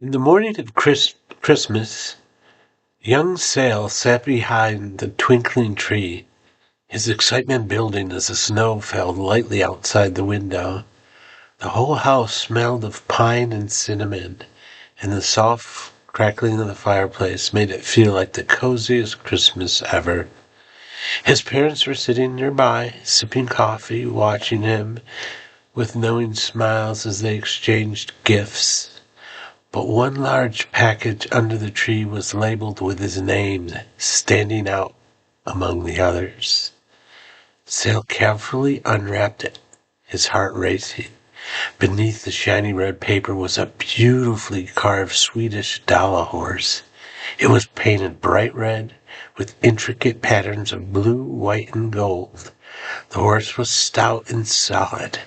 In the morning of Christmas, young Sal sat behind the twinkling tree, his excitement building as the snow fell lightly outside the window. The whole house smelled of pine and cinnamon, and the soft crackling of the fireplace made it feel like the coziest Christmas ever. His parents were sitting nearby, sipping coffee, watching him with knowing smiles as they exchanged gifts. But one large package under the tree was labeled with his name, standing out among the others. Sal carefully unwrapped it, his heart racing. Beneath the shiny red paper was a beautifully carved Swedish Dala horse. It was painted bright red, with intricate patterns of blue, white, and gold. The horse was stout and solid,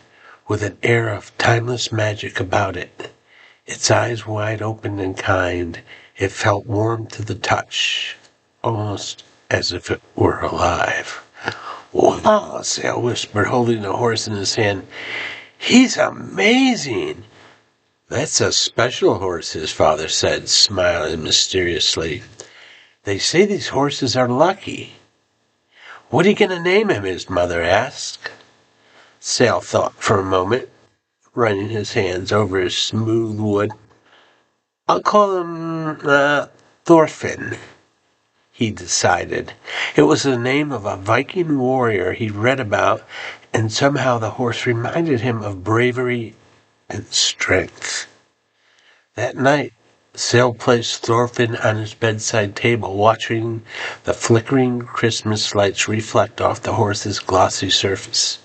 with an air of timeless magic about it. Its eyes wide open and kind, it felt warm to the touch, almost as if it were alive. "Wow," Sal whispered, holding the horse in his hand. "He's amazing." "That's a special horse," his father said, smiling mysteriously. "They say these horses are lucky." "What are you going to name him?" his mother asked. Sal thought for a moment, running his hands over his smooth wood. "I'll call him Thorfin," he decided. It was the name of a Viking warrior he'd read about, and somehow the horse reminded him of bravery and strength. That night, Sal placed Thorfinn on his bedside table, watching the flickering Christmas lights reflect off the horse's glossy surface.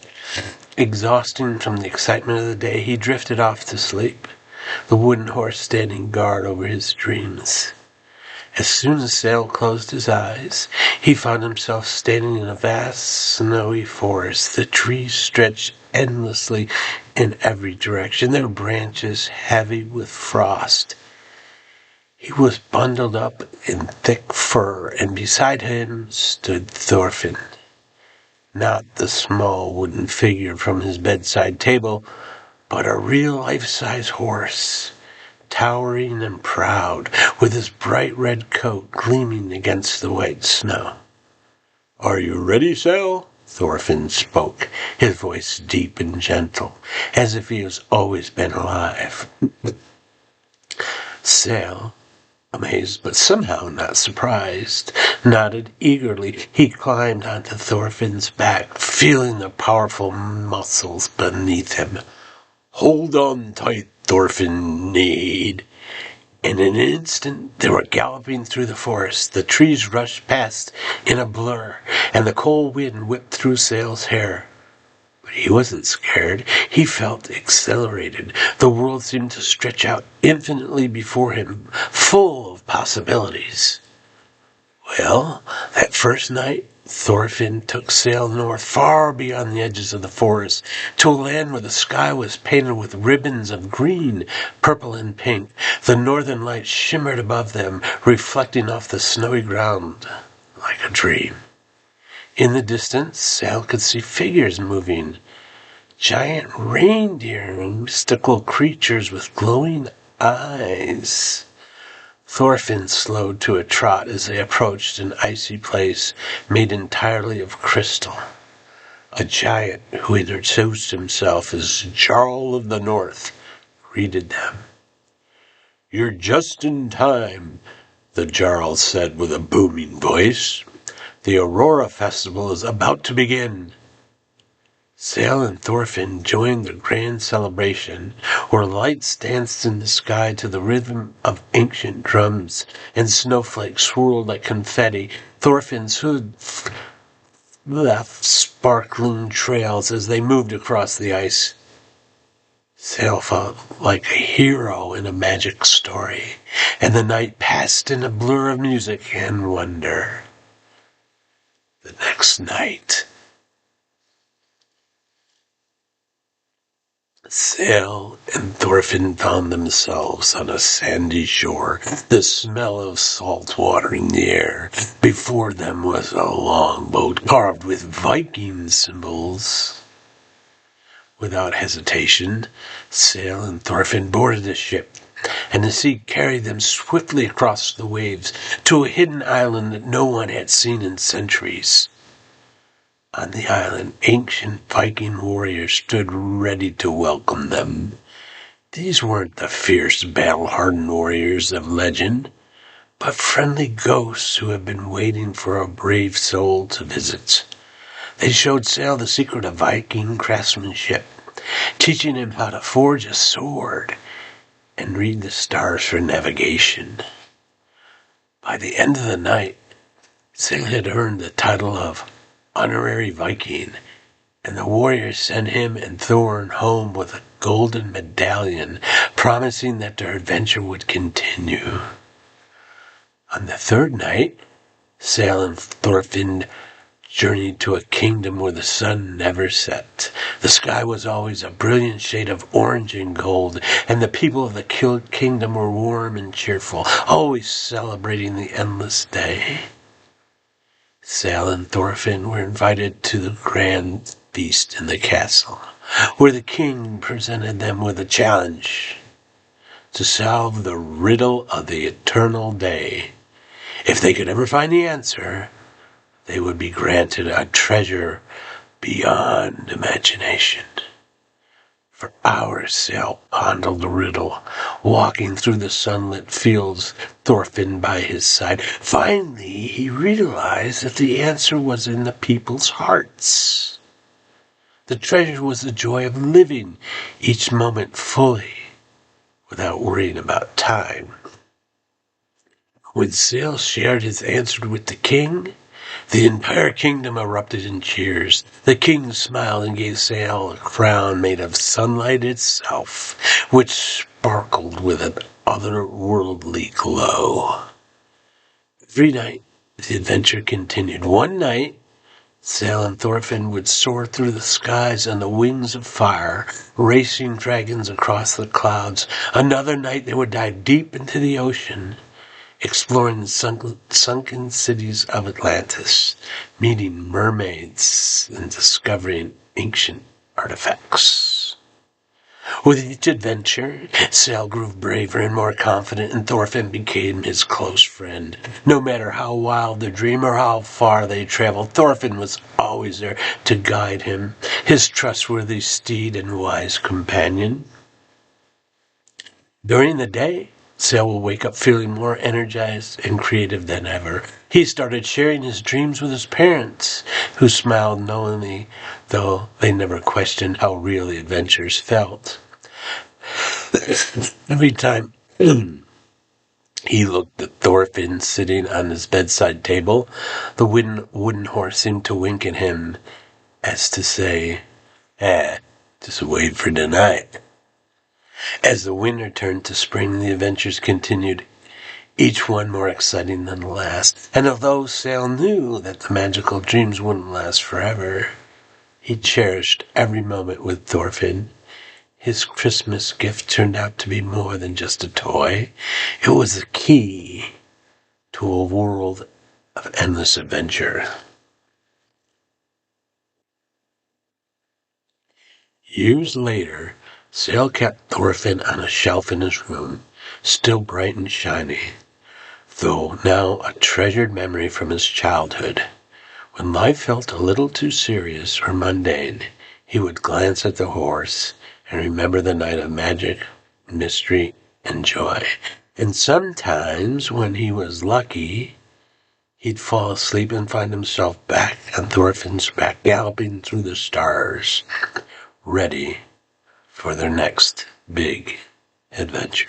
Exhausted from the excitement of the day, he drifted off to sleep, the wooden horse standing guard over his dreams. As soon as Sal closed his eyes, he found himself standing in a vast, snowy forest. The trees stretched endlessly in every direction, their branches heavy with frost. He was bundled up in thick fur, and beside him stood Thorfinn. Not the small wooden figure from his bedside table, but a real life-size horse, towering and proud, with his bright red coat gleaming against the white snow. "Are you ready, Sal?" Thorfinn spoke, his voice deep and gentle, as if he has always been alive. Sal, amazed but somehow not surprised, nodded eagerly. He climbed onto Thorfinn's back, feeling the powerful muscles beneath him. "Hold on tight," Thorfinn neighed. In an instant, they were galloping through the forest. The trees rushed past in a blur, and the cold wind whipped through Sal's hair. But he wasn't scared. He felt exhilarated. The world seemed to stretch out infinitely before him, full of possibilities. Well, that first night, Thorfinn took Sal north, far beyond the edges of the forest, to a land where the sky was painted with ribbons of green, purple, and pink. The northern lights shimmered above them, reflecting off the snowy ground like a dream. In the distance, Sal could see figures moving, giant reindeer and mystical creatures with glowing eyes. Thorfinn slowed to a trot as they approached an icy place made entirely of crystal. A giant who introduced himself as Jarl of the North greeted them. "You're just in time," the Jarl said with a booming voice. "The Aurora Festival is about to begin." Sal and Thorfinn joined the grand celebration, where lights danced in the sky to the rhythm of ancient drums, and snowflakes swirled like confetti. Thorfinn's hood left sparkling trails as they moved across the ice. Sal felt like a hero in a magic story, and the night passed in a blur of music and wonder. The next night, Sal and Thorfinn found themselves on a sandy shore, the smell of salt water in the air. Before them was a long boat carved with Viking symbols. Without hesitation, Sal and Thorfinn boarded the ship. and the sea carried them swiftly across the waves to a hidden island that no one had seen in centuries. On the island, ancient Viking warriors stood ready to welcome them. These weren't the fierce, battle-hardened warriors of legend, but friendly ghosts who have been waiting for a brave soul to visit. They showed Sal the secret of Viking craftsmanship, teaching him how to forge a sword and read the stars for navigation. By the end of the night, Sal had earned the title of honorary Viking, and the warriors sent him and Thorn home with a golden medallion, promising that their adventure would continue. On the third night, Sal and Thorfin journeyed to a kingdom where the sun never set. The sky was always a brilliant shade of orange and gold, and the people of the kingdom were warm and cheerful, always celebrating the endless day. Sal and Thorfin were invited to the grand feast in the castle, where the king presented them with a challenge to solve the riddle of the eternal day. If they could ever find the answer, they would be granted a treasure beyond imagination. For hours, Sal pondered the riddle, walking through the sunlit fields, Thorfinn by his side. Finally, he realized that the answer was in the people's hearts. The treasure was the joy of living each moment fully, without worrying about time. When Sal shared his answer with the king, the entire kingdom erupted in cheers. The king smiled and gave Sal a crown made of sunlight itself, which sparkled with an otherworldly glow. Every night, the adventure continued. One night, Sal and Thorfinn would soar through the skies on the wings of fire, racing dragons across the clouds. Another night, they would dive deep into the ocean, exploring the sunken cities of Atlantis, meeting mermaids, and discovering ancient artifacts. With each adventure, Sal grew braver and more confident, and Thorfinn became his close friend. No matter how wild the dream or how far they traveled, Thorfinn was always there to guide him, his trustworthy steed and wise companion. During the day, Sal will wake up feeling more energized and creative than ever. He started sharing his dreams with his parents, who smiled knowingly, though they never questioned how real the adventures felt. Every time he looked at Thorfinn sitting on his bedside table, the wooden horse seemed to wink at him, as to say, just wait for tonight. As the winter turned to spring, the adventures continued, each one more exciting than the last. And although Sal knew that the magical dreams wouldn't last forever, he cherished every moment with Thorfinn. His Christmas gift turned out to be more than just a toy. It was the key to a world of endless adventure. Years later, Sal kept Thorfinn on a shelf in his room, still bright and shiny, though now a treasured memory from his childhood. When life felt a little too serious or mundane, he would glance at the horse and remember the night of magic, mystery, and joy. And sometimes, when he was lucky, he'd fall asleep and find himself back on Thorfinn's back, galloping through the stars, ready for their next big adventure.